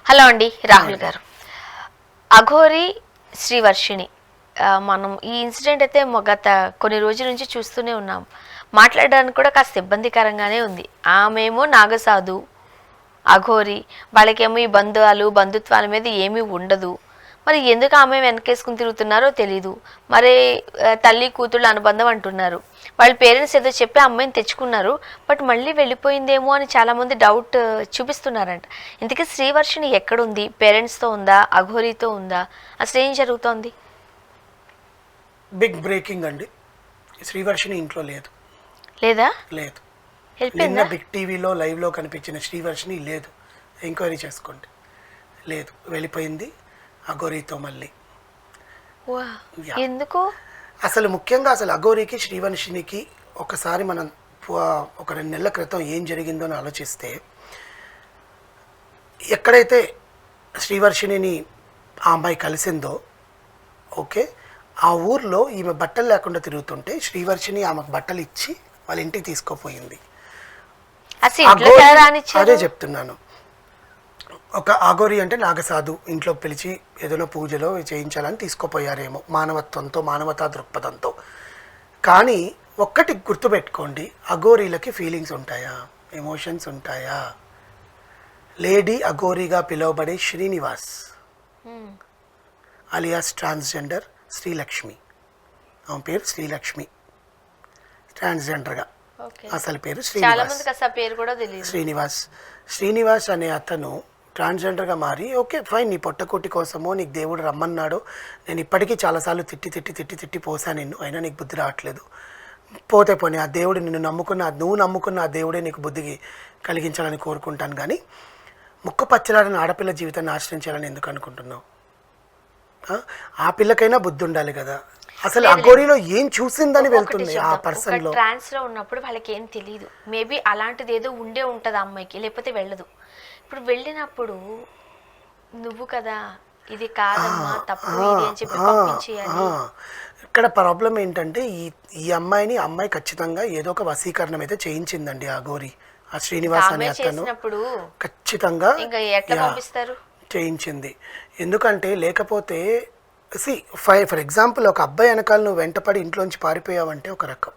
Hello అండి, రాహుల్ గారు. అఘోరి శ్రీవర్షిణి, మనం ఈ ఇన్సిడెంట్ అయితే గత కొన్ని రోజుల నుంచి చూస్తూనే ఉన్నాం. మాట్లాడడానికి కూడా కాస్త ఇబ్బందికరంగానే ఉంది. ఆమెమో నాగసాధు, అఘోరి, వాళ్ళకేమో ఈ బంధుత్వాల మీద ఏమీ ఉండదు. మరి ఎందుకు ఆమె వెనకేసుకుని తిరుగుతున్నారో తెలీదు. మరి తల్లి కూతుళ్ళ అనుబంధం అంటున్నారు. వాళ్ళ పేరెంట్స్ ఏదో చెప్పి అమ్మాయిని తెచ్చుకున్నారు, బట్ మళ్ళీ వెళ్ళిపోయిందేమో అని చాలామంది డౌట్ చూపిస్తున్నారంట. ఇంతకీ శ్రీవర్షిణి ఎక్కడుంది? పేరెంట్స్తో ఉందా, అఘోరితో ఉందా? అసలు ఏం జరుగుతోంది? బిగ్ బ్రేకింగ్ అండి. శ్రీవర్షిణి ఇంట్లో లేదు. లేదా? లేదు. నిన్న బిగ్ టీవీలో లైవ్లో కనిపించిన శ్రీవర్షిణి లేదు. ఎంక్వైరీ చేసుకోండి. లేదు, వెళ్ళిపోయింది అఘోరితో మళ్ళీ. ఎందుకు? అసలు ముఖ్యంగా అసలు అఘోరికి శ్రీవర్షినికి ఒకసారి మనం ఒక 2 నెలల క్రితం ఏం జరిగిందో అని ఆలోచిస్తే, ఎక్కడైతే శ్రీవర్షిణిని ఆ అమ్మాయి కలిసిందో, ఓకే, ఆ ఊర్లో ఈమె బట్టలు లేకుండా తిరుగుతుంటే శ్రీవర్షిని ఆమెకు బట్టలు ఇచ్చి వాళ్ళ ఇంటికి తీసుకుపోయింది. అదే చెప్తున్నాను. ఒక అఘోరి అంటే నాగసాధు, ఇంట్లో పిలిచి ఏదైనా పూజలో చేయించాలని తీసుకుపోయారేమో మానవత్వంతో, మానవతా దృక్పథంతో. కానీ ఒక్కటి గుర్తుపెట్టుకోండి, అఘోరీలకి ఫీలింగ్స్ ఉంటాయా, ఎమోషన్స్ ఉంటాయా? లేడీ అఘోరీగా పిలువబడే శ్రీనివాస్ అలియాస్ ట్రాన్స్జెండర్ శ్రీలక్ష్మి, ఆమె పేరు శ్రీలక్ష్మి, ట్రాన్స్జెండర్గా అసలు పేరు శ్రీనివాస్ అనే అతను ట్రాన్స్జెండర్గా మారి, ఓకే ఫైన్, నీ పొట్టకోటి కోసమో నీకు దేవుడు రమ్మన్నాడో, నేను ఇప్పటికీ చాలాసార్లు తిట్టి పోసాను నిన్ను, అయినా నీకు బుద్ధి రావట్లేదు, పోతే పోనీ ఆ దేవుడు నువ్వు నమ్ముకున్న ఆ దేవుడే నీకు బుద్ధికి కలిగించాలని కోరుకుంటాను, కానీ ముక్కు పచ్చలాడని ఆడపిల్ల జీవితాన్ని ఆశ్రయించాలని ఎందుకు అనుకుంటున్నావు? ఆ పిల్లకైనా బుద్ధి ఉండాలి కదా. అసలు అఘోరిలో ఏం చూసిందని వెళ్తుంది ఆ పర్సన్ లో. ట్రాన్స్ లో ఉన్నప్పుడు వాళ్ళకి ఏం తెలియదు. మేబీ అలాంటిది ఏదో ఉంటది అమ్మాయికి, లేకపోతే వెళ్ళదు. ఇప్పుడు వెళ్ళినప్పుడు నువ్వు కదా ఇది కాదమ్మా తప్పు ఇది అని చెప్పి పంపించేయాలి. ఇక్కడ ప్రాబ్లం ఏంటంటే ఈ అమ్మాయి ఖచ్చితంగా ఏదో ఒక వశీకరణం అయితే చేయించిందండి ఆ అఘోరి. ఆ శ్రీనివాస్ అనే అతను ఖచ్చితంగా చేయించింది. ఎందుకంటే లేకపోతే ఫర్ ఎగ్జాంపుల్ ఒక అబ్బాయి వెనకాల నువ్వు వెంటపడి ఇంట్లోంచి పారిపోయావంటే ఒక రకం,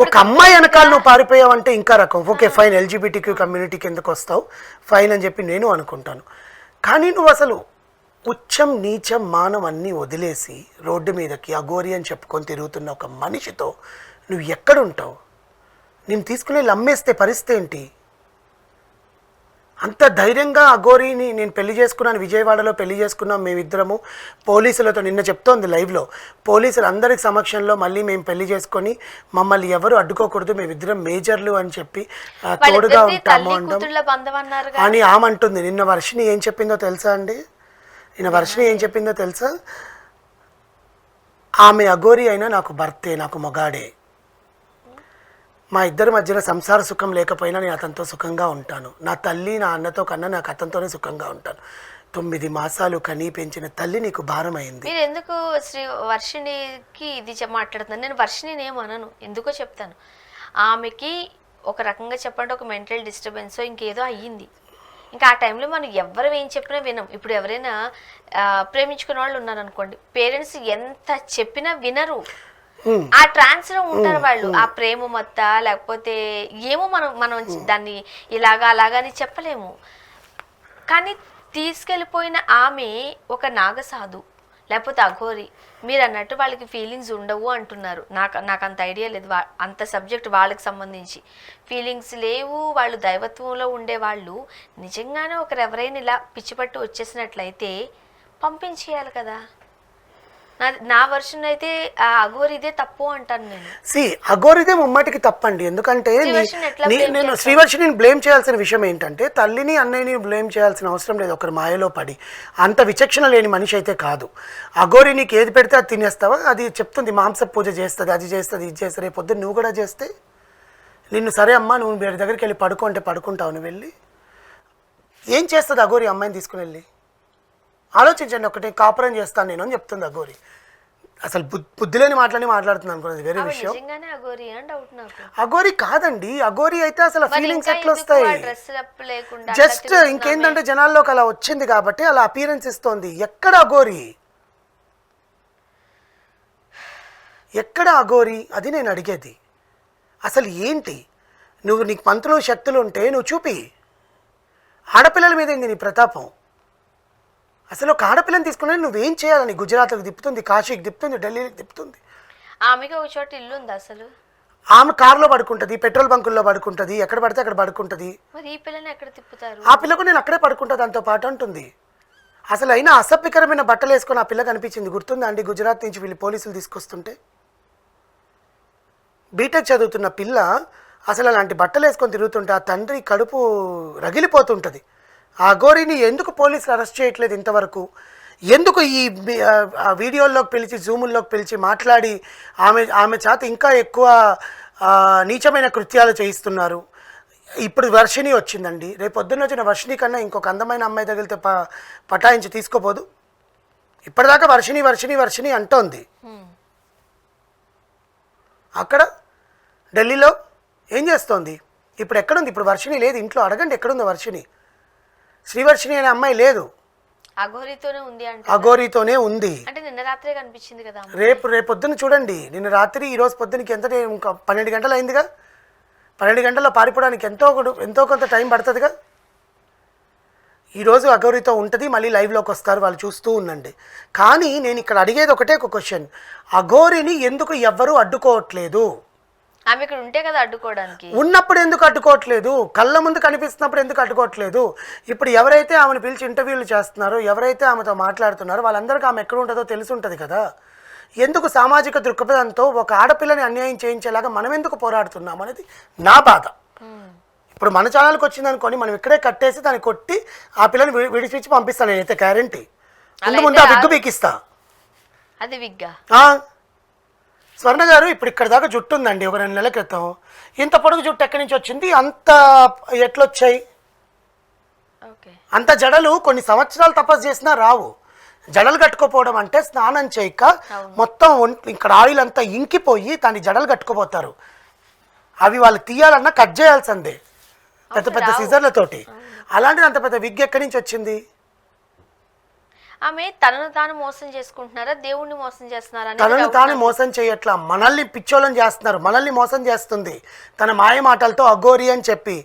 ఒక అమ్మాయి వెనకాల నువ్వు పారిపోయావంటే ఇంకా రకం. ఓకే ఫైన్, ఎల్జిబిటిక్యూ కమ్యూనిటీకి ఎందుకు వస్తావు ఫైన్ అని చెప్పి నేను అనుకుంటాను. కానీ నువ్వు అసలు ఉచ్చం నీచం మానం అన్నీ వదిలేసి రోడ్డు మీదకి అఘోరి అని చెప్పుకొని తిరుగుతున్న ఒక మనిషితో నువ్వు ఎక్కడుంటావు? నేను తీసుకుని అమ్మేస్తే పరిస్థితి ఏంటి? అంత ధైర్యంగా అఘోరిని నేను పెళ్లి చేసుకున్నాను, విజయవాడలో పెళ్లి చేసుకున్నాం మేమిద్దరము, పోలీసులతో నిన్న చెప్తోంది లైవ్లో, పోలీసులు అందరికి సమక్షంలో మళ్ళీ మేము పెళ్లి చేసుకొని మమ్మల్ని ఎవరు అడ్డుకోకూడదు, మేమిద్దరం మేజర్లు అని చెప్పి తోడుగా ఉంటాము అని ఆమంటుంది. నిన్న వర్షిని ఏం చెప్పిందో తెలుసా అండి? ఆమె అఘోరి అయినా నాకు భర్తే, నాకు మొగాడే, మా ఇద్దరి మధ్యన సంసార సుఖం లేకపోయినా నేను అతనితో సుఖంగా ఉంటాను, నా తల్లి నా అన్నతో కన్నా నాకు అతనితోనే సుఖంగా ఉంటాను, 9 మాసాలు కనీ పెంచిన తల్లి నీకు భారం అయింది. మీరు ఎందుకు శ్రీ వర్షిణికి ఇది మాట్లాడుతున్నాను? నేను వర్షిణిని ఏమనను, ఎందుకో చెప్తాను. ఆమెకి ఒక రకంగా చెప్పండి ఒక మెంటల్ డిస్టర్బెన్సో ఇంకేదో అయ్యింది. ఇంకా ఆ టైంలో మనం ఎవరు ఏం చెప్పినా వినం. ఇప్పుడు ఎవరైనా ప్రేమించుకునే వాళ్ళు ఉన్నారనుకోండి, పేరెంట్స్ ఎంత చెప్పినా వినరు. ఆ ట్రాన్స్ లో ఉంటారు వాళ్ళు. ఆ ప్రేమ మత్త లేకపోతే ఏమో మనం దాన్ని ఇలాగా అలాగని చెప్పలేము. కానీ తీసుకెళ్ళిపోయిన ఆమె ఒక నాగసాధు లేకపోతే అఘోరి. మీరు అన్నట్టు వాళ్ళకి ఫీలింగ్స్ ఉండవు అంటున్నారు. నాకు అంత ఐడియా లేదు, అంత సబ్జెక్ట్ వాళ్ళకి సంబంధించి ఫీలింగ్స్ లేవు. వాళ్ళు దైవత్వంలో ఉండేవాళ్ళు. నిజంగానే ఒకరు ఎవరైనా ఇలా పిచ్చిపట్టు వచ్చేసినట్లయితే పంపించేయాలి కదా. నా వర్షన్ అయితే అఘోరిదే తప్పు అంటాను నేను. అఘోరిదే ముమ్మాటికి తప్పండి. ఎందుకంటే నేను శ్రీవర్షిని బ్లేమ్ చేయాల్సిన విషయం ఏంటంటే, తల్లిని అన్నయ్యని బ్లేమ్ చేయాల్సిన అవసరం లేదు ఒకరి మాయలో పడి. అంత విచక్షణ లేని మనిషి అయితే కాదు. అఘోరి నీకు ఏది పెడితే అది తినేస్తావా? అది చెప్తుంది మాంస పూజ చేస్తుంది, అది చేస్తుంది, ఇది చేస్తుంది. రేపు పొద్దున్న నువ్వు కూడా చేస్తే నిన్ను సరే అమ్మా నువ్వు వేరే దగ్గరికి వెళ్ళి పడుకో అంటే పడుకుంటావు. నువ్వు వెళ్ళి ఏం చేస్తుంది అఘోరి అమ్మాయిని తీసుకుని వెళ్ళి? ఆలోచించండి. ఒకటి కాపురం చేస్తాను నేను అని చెప్తుంది అఘోరి. అసలు బుద్ధి లేని మాట్లాడుతున్నాను అనుకున్నది వేరే ఆమె విషయం. నిజంగానే అఘోరి అని డౌట్ నాకు. అఘోరి కాదండి, అఘోరి అయితే అసలు మరి ఫీలింగ్స్ ఇంకా ఎట్లా ఎందుకు వస్తాయి? ఆ డ్రెస్ అప్ లేకుండా అట్లా జస్ట్ తిరుగుతున్నామే? ఇంకేంటంటే జనాల్లోకి అలా వచ్చింది కాబట్టి అలా అపియరెన్స్ ఇస్తోంది. ఎక్కడ అఘోరి, ఎక్కడ అఘోరి, అది నేను అడిగేది. అసలు ఏంటి, నీకు మంత్రులు శక్తులు ఉంటే నువ్వు చూపి. ఆడపిల్లల మీద ఏంది నీ ప్రతాపం? అసలు ఒక ఆడపిల్లని తీసుకుని నువ్వేం చేయాలని? గుజరాత్కి తిప్పుతుంది, కాశీకి తిప్పుతుంది, ఢిల్లీకి తిప్పుతుంది. ఆమెకి ఒక చోట ఇల్లు ఉంది అసలు. ఆమె కారులో పడుకుంటుంది, పెట్రోల్ బంకుల్లో పడుకుంటుంది, ఎక్కడ పడితే అక్కడ పడుకుంటుంది. మరి ఈ పిల్లని ఎక్కడ తిప్పుతారు? ఆ పిల్లకు నేను అక్కడే పడుకుంటా దాంతో పాటు అంటుంది. అసలు అయినా అసభ్యకరమైన బట్టలు వేసుకొని ఆ పిల్ల కనిపించింది, గుర్తుందా అండి? గుజరాత్ నుంచి వీళ్ళు పోలీసులు తీసుకొస్తుంటే బీటెక్ చదువుతున్న పిల్ల అసలు అలాంటి బట్టలు వేసుకొని తిరుగుతుంటే ఆ తండ్రి కడుపు రగిలిపోతుంటుంది. ఆ అఘోరిని ఎందుకు పోలీసులు అరెస్ట్ చేయట్లేదు ఇంతవరకు? ఎందుకు ఈ వీడియోల్లోకి పిలిచి జూముల్లోకి పిలిచి మాట్లాడి ఆమె చేత ఇంకా ఎక్కువ నీచమైన కృత్యాలు చేయిస్తున్నారు? ఇప్పుడు వర్షిణి వచ్చిందండి, రేపు పొద్దున్న వచ్చిన వర్షిణి కన్నా ఇంకొక అందమైన అమ్మాయి తగిలితే పటాయించి తీసుకోపోదు? ఇప్పటిదాకా వర్షిణి వర్షిణి వర్షిణి అంటోంది. అక్కడ ఢిల్లీలో ఏం చేస్తోంది? ఇప్పుడు ఎక్కడుంది? ఇప్పుడు వర్షిణి లేదు ఇంట్లో. అడగండి ఎక్కడుందో వర్షిణి. శ్రీవర్షిణి అనే అమ్మాయి లేదు, అఘోరితోనే ఉంది అంటే. అఘోరితోనే ఉంది. అంటే నిన్న రాత్రే కనిపించింది కదా. రేపు పొద్దున్న చూడండి, నిన్న రాత్రి ఈరోజు పొద్దునకి ఎంత, ఇంకా 12 గంటలు అయిందిగా. 12 గంటల్లో పారిపోవడానికి ఎంతో కొంత టైం పడుతుందిగా. ఈరోజు అఘోరితో ఉంటుంది, మళ్ళీ లైవ్లోకి వస్తారు, వాళ్ళు చూస్తూ ఉండండి. కానీ నేను ఇక్కడ అడిగేది ఒకటే ఒక క్వశ్చన్, అఘోరిని ఎందుకు ఎవ్వరూ అడ్డుకోవట్లేదు? ఆమె ఇక్కడ ఉంటే కదా అడ్డుకోవడానికి. ఉన్నప్పుడు ఎందుకు అడ్డుకోవట్లేదు? కళ్ళ ముందు కనిపిస్తున్నప్పుడు ఎందుకు అడ్డుకోవట్లేదు? ఇప్పుడు ఎవరైతే ఆమెను పిలిచి ఇంటర్వ్యూలు చేస్తున్నారో, ఎవరైతే ఆమెతో మాట్లాడుతున్నారో వాళ్ళందరికీ ఆమె ఎక్కడ ఉంటుందో తెలిసి ఉంటుంది కదా. ఎందుకు సామాజిక దృక్పథంతో ఒక ఆడపిల్లని అన్యాయం చేయించేలాగా మనం ఎందుకు పోరాడుతున్నాం అనేది నా బాధ. ఇప్పుడు మన ఛానల్కి వచ్చింది అనుకోని మనం ఇక్కడే కట్టేసి దాన్ని కొట్టి ఆ పిల్లని విడిపించి పంపిస్తాను నేనైతే గ్యారంటీ. ముందు ఆ విగ్గు బీకిస్తా. అది విగ్గా? స్వర్ణ గారు ఇప్పుడు ఇక్కడ దాకా జుట్టు ఉందండి, ఒక 2 నెలల క్రితం. ఇంత పొడుగు జుట్టు ఎక్కడి నుంచి వచ్చింది? అంత ఎట్లొచ్చాయి? అంత జడలు కొన్ని సంవత్సరాలు తపస్సు చేసినా రావు. జడలు కట్టుకోపోవడం అంటే స్నానం చేయక మొత్తం ఇక్కడ ఆయిల్ అంతా ఇంకిపోయి దాన్ని జడలు కట్టుకోపోతారు. అవి వాళ్ళు తీయాలన్నా కట్ చేయాల్సిందే పెద్ద పెద్ద సిజర్లతోటి. అలాంటిది అంత పెద్ద విగ్ ఎక్కడి నుంచి వచ్చింది? ఆమె తనను తాను మోసం చేసుకుంటున్నారా, దేవుణ్ణి మోసం చేస్తున్నారా? తనను తాను మోసం చేయట్లా, మనల్ని పిచ్చోళ్ళని చేస్తున్నారు, మనల్ని మోసం చేస్తుంది తన మాయ మాటలతో అఘోరి అని చెప్పి.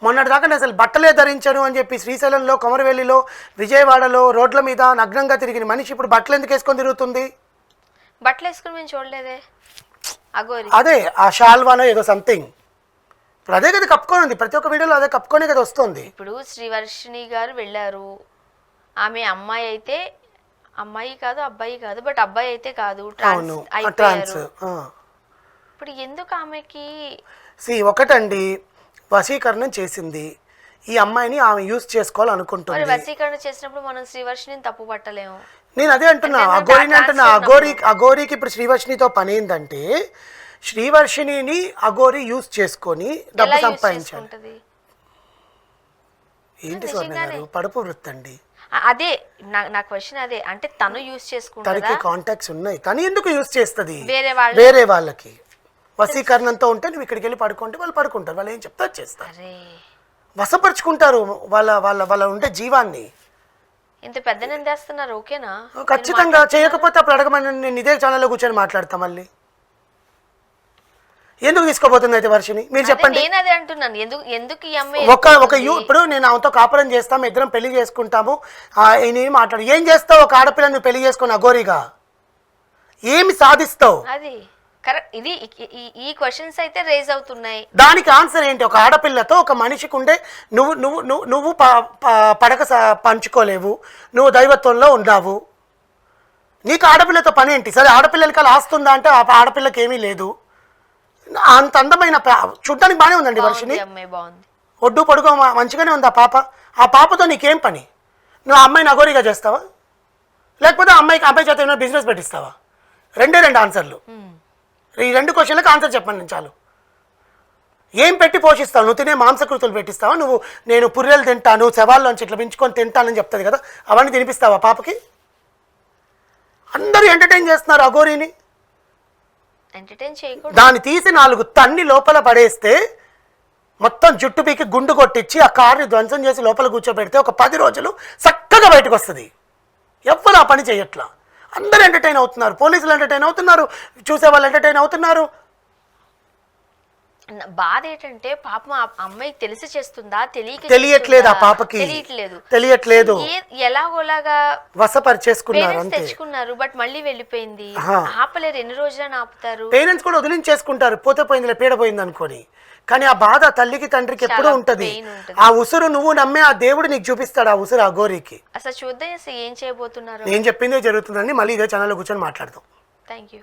మొన్నటిదాకా నేను అసలు బట్టలే ధరించను అని చెప్పి శ్రీశైలంలో, కొమరవెల్లిలో, విజయవాడలో రోడ్ల మీద నగ్నంగా తిరిగిన మనిషి ఇప్పుడు బట్టలు ఎందుకు వేసుకొని తిరుగుతుంది? బట్టలు వేసుకుని మేము చూడలేదే అఘోరి. అదే ఆ షాల్వానో ఏదో సంథింగ్, ఇప్పుడు అదే కదా కప్పుకొని ఉంది, ప్రతి ఒక్క వీడియోలో అదే కప్పుకొనే కదా వస్తుంది. ఇప్పుడు శ్రీవర్షిణి గారు వెళ్ళారు, ఆమె అమ్మాయి అయితే, అమ్మాయి కాదు అబ్బాయి కాదు, బట్ అబ్బాయి అయితే కాదు, ట్రాన్స్ అయిపోయారు. ఇప్పుడు ఎందుకు ఆమెకి ఒకటండి, వశీకరణం చేసింది ఈ అమ్మాయిని, ఆమె యూజ్ చేసుకోవాలనుకుంటుంది. వశీకరణ చేసినప్పుడు మనం శ్రీవర్షిణిని తప్పు పట్టలేము. నేను అదే అంటున్నా, అఘోరికి ఇప్పుడు శ్రీవర్షిణితో పని ఏంటంటే శ్రీవర్షిణిని అఘోరి యూజ్ చేసుకొని డబ్బు సంపాదించాలి. ఏంటి స్వర్ణ గారు, పడుపు వృత్తి అండి అదే. నా క్వశ్చన్ అదే, అంటే తను యూజ్ చేసుకుంటా, తనకి కాంటాక్ట్స్ ఉన్నాయి, తను ఎందుకు యూజ్ చేస్తుంది వేరే వాళ్ళకి? వశీకరణంతో ఉంటే నువ్వు ఇక్కడికి వెళ్ళి పడుకుంటే వాళ్ళు పడుకుంటారు, వాళ్ళు ఏం చెప్తా చేస్తారు, వశపరుచుకుంటారు వాళ్ళ వాళ్ళ వాళ్ళ ఉండే జీవాన్ని. ఇంత పెద్ద నిందేస్తున్నారు, ఓకేనా? ఖచ్చితంగా. చేయకపోతే అప్పుడు అడగమని నేను ఇదే ఛానల్లో కూర్చొని మాట్లాడతా. మళ్ళీ ఎందుకు తీసుకోబోతుంది అయితే వర్షిని, మీరు చెప్పండి. నేను అదే అంటున్నాను, ఎందుకు ఈ అమ్మాయి ఇప్పుడు నేను ఆమెతో కాపురం చేస్తాము, ఇద్దరం పెళ్లి చేసుకుంటాము, మాట్లాడు ఏం చేస్తావు? ఒక ఆడపిల్లని నువ్వు పెళ్లి చేసుకుని అఘోరిగా ఏమి సాధిస్తావు? అది కరెక్ట్. ఇది ఈ క్వశ్చన్స్ అయితే రేజ్ అవుతున్నాయి. దానికి ఆన్సర్ ఏంటి? ఒక ఆడపిల్లతో ఒక మనిషికి ఉండే నువ్వు పడక పంచుకోలేవు, నువ్వు దైవత్వంలో ఉన్నావు, నీకు ఆడపిల్లతో పని ఏంటి? సరే ఆడపిల్లలకి అలా ఆస్తుందా అంటే ఆడపిల్లకి ఏమీ లేదు. అంత అందమైన చూడ్డానికి బాగానే ఉందండి వర్షిని, ఒడ్డు పొడుగు మంచిగానే ఉంది ఆ పాప. ఆ పాపతో నీకేం పని? నువ్వు ఆ అమ్మాయిని అఘోరిగా చేస్తావా, లేకపోతే అమ్మాయి చేత ఏమైనా బిజినెస్ పెట్టిస్తావా? 2 ఆన్సర్లు. ఈ 2 క్వశ్చన్లకు ఆన్సర్ చెప్పండి నేను చాలు. ఏం పెట్టి పోషిస్తావు? నువ్వు తినే మాంసకృతులు పెట్టిస్తావా? నేను పుర్రెలు తింటాను, శవాల్లోంచి ఇట్లా పెంచుకొని తింటానని చెప్తుంది కదా, అవన్నీ తినిపిస్తావా పాపకి? అందరూ ఎంటర్టైన్ చేస్తున్నారు అఘోరిని. ఎంటర్టైన్ చేయకూడదు. దాన్ని తీసి 4 తన్ని లోపల పడేస్తే మొత్తం జుట్టు పీకి గుండు కొట్టించి ఆ కార్ని ధ్వంసం చేసి లోపల కూర్చోబెడితే ఒక 10 రోజులు చక్కగా బయటకు వస్తుంది. ఎవ్వరు ఆ పని చేయట్లా. అందరూ ఎంటర్టైన్ అవుతున్నారు, పోలీసులు ఎంటర్టైన్ అవుతున్నారు, చూసే వాళ్ళు ఎంటర్టైన్ అవుతున్నారు. బాధ ఏంటంటే పాపం ఆ అమ్మాయికి తెలిసి చేస్తుందా తెలియట్లేదు, ఆ పాపకి తెలియట్లేదు. ఎలాగోలాగా వశపరిచేసుకున్నారు అంతే. తెచ్చుకున్నారు, బట్ మళ్ళీ వెళ్ళిపోయింది. ఆపలేరు, ఎన్ని రోజులని ఆపుతారు? పేరెంట్స్ కూడా వదిలించేసుకుంటారు, పోతే పోయిందిలే, పీడ పోయింది అనుకోని. కానీ ఆ బాధ తల్లికి తండ్రికి ఎప్పుడూ ఉంటది. ఆ ఉసురు నువ్వు నమ్మే ఆ దేవుడు నీకు చూపిస్తాడు, ఆ ఉసురు అఘోరికి. అసలు చూద్దాం ఏం చేయబోతున్నారు. నేను చెప్పిందే జరుగుతుందండి. మళ్ళీ ఇదే ఛానల్లో కూర్చొని మాట్లాడదాం. Thank you.